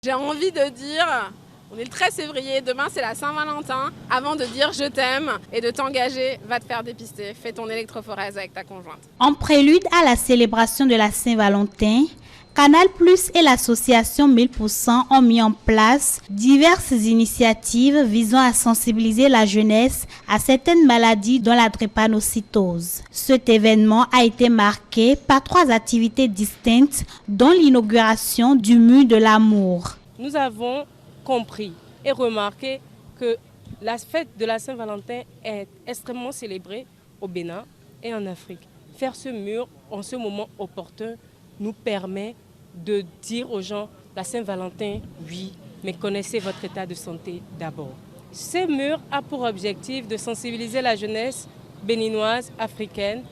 J'ai envie de dire, on est le 13 février, demain c'est la Saint-Valentin. Avant de dire je t'aime et de t'engager, va te faire dépister. Fais ton électrophorèse avec ta conjointe. En prélude à la célébration de la Saint-Valentin, Canal+ et l'association 1000% ont mis en place diverses initiatives visant à sensibiliser la jeunesse à certaines maladies dont la drépanocytose. Cet événement a été marqué par 3 activités distinctes, dont l'inauguration du mur de l'amour. Nous avons compris et remarqué que la fête de la Saint-Valentin est extrêmement célébrée au Bénin et en Afrique. Faire ce mur en ce moment opportun nous permet de dire aux gens, la Saint-Valentin, oui, mais connaissez votre état de santé d'abord. Ce mur a pour objectif de sensibiliser la jeunesse béninoise, africaine,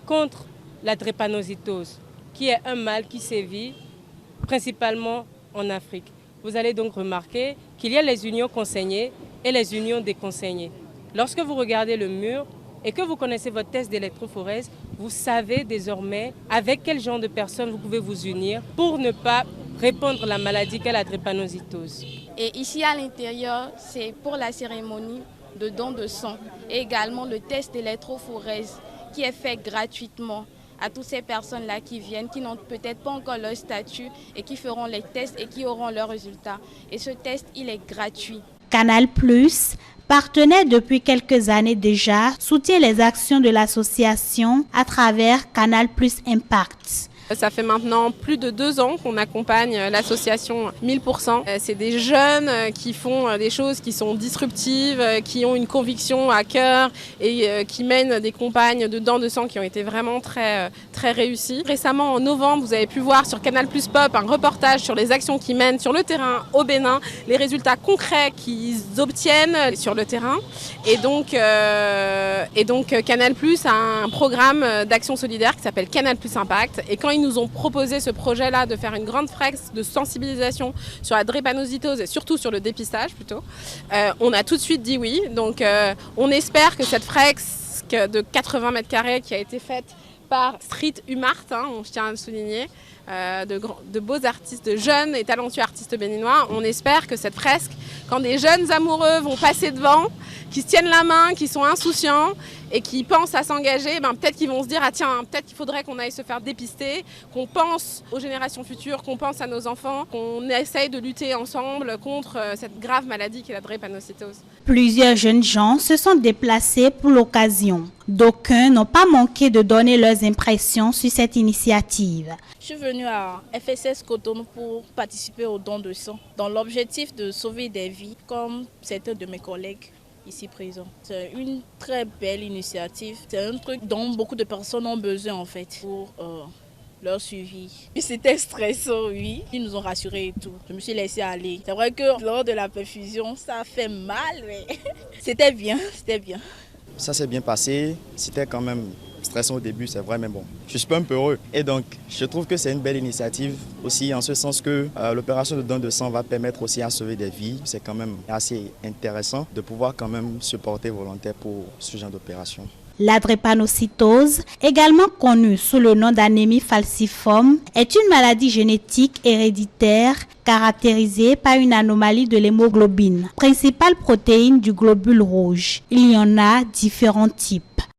contre la drépanocytose, qui est un mal qui sévit principalement en Afrique. Vous allez donc remarquer qu'il y a les unions consanguinées et les unions déconsanguinées. Lorsque vous regardez le mur et que vous connaissez votre test d'électrophorèse, vous savez désormais avec quel genre de personnes vous pouvez vous unir pour ne pas répandre la maladie qu'est la drépanocytose. Et ici à l'intérieur, c'est pour la cérémonie de don de sang et également le test d'électrophorèse qui est fait gratuitement à toutes ces personnes-là qui viennent, qui n'ont peut-être pas encore leur statut et qui feront les tests et qui auront leurs résultats. Et ce test, il est gratuit. Canal+, partenaire depuis quelques années déjà, soutient les actions de l'association à travers Canal+ Impact. Ça fait maintenant plus de 2 ans qu'on accompagne l'association 1000%. C'est des jeunes qui font des choses qui sont disruptives, qui ont une conviction à cœur et qui mènent des campagnes de dons de sang qui ont été vraiment très réussies. Récemment, en novembre, vous avez pu voir sur Canal+ Pop un reportage sur les actions qu'ils mènent sur le terrain au Bénin, les résultats concrets qu'ils obtiennent sur le terrain. Et donc Canal+ a un programme d'action solidaire qui s'appelle Canal+ Impact. Et quand ils nous ont proposé ce projet-là de faire une grande fresque de sensibilisation sur la drépanocytose et surtout sur le dépistage plutôt, on a tout de suite dit oui. Donc on espère que cette fresque de 80 mètres carrés qui a été faite par Street Humart, je tiens à le souligner, de beaux artistes, de jeunes et talentueux artistes béninois. On espère que cette fresque, quand des jeunes amoureux vont passer devant, qui se tiennent la main, qui sont insouciants et qui pensent à s'engager, peut-être qu'ils vont se dire « Ah tiens, peut-être qu'il faudrait qu'on aille se faire dépister », qu'on pense aux générations futures, qu'on pense à nos enfants, qu'on essaye de lutter ensemble contre cette grave maladie qu'est la drépanocytose. Plusieurs jeunes gens se sont déplacés pour l'occasion. D'aucuns n'ont pas manqué de donner leurs impressions sur cette initiative. Je suis venue à FSS Cotonou pour participer au don de sang, dans l'objectif de sauver des vies, comme certains de mes collègues ici présents. C'est une très belle initiative. C'est un truc dont beaucoup de personnes ont besoin en fait pour leur suivi. C'était stressant, oui. Ils nous ont rassurés et tout. Je me suis laissée aller. C'est vrai que lors de la perfusion, ça a fait mal, mais c'était bien, c'était bien. Ça s'est bien passé. C'était quand même stressant au début, c'est vrai, mais bon, je suis un peu heureux. Et donc, je trouve que c'est une belle initiative aussi, en ce sens que l'opération de don de sang va permettre aussi à sauver des vies. C'est quand même assez intéressant de pouvoir quand même se porter volontaire pour ce genre d'opération. La drépanocytose, également connue sous le nom d'anémie falciforme, est une maladie génétique héréditaire caractérisée par une anomalie de l'hémoglobine, principale protéine du globule rouge. Il y en a différents types.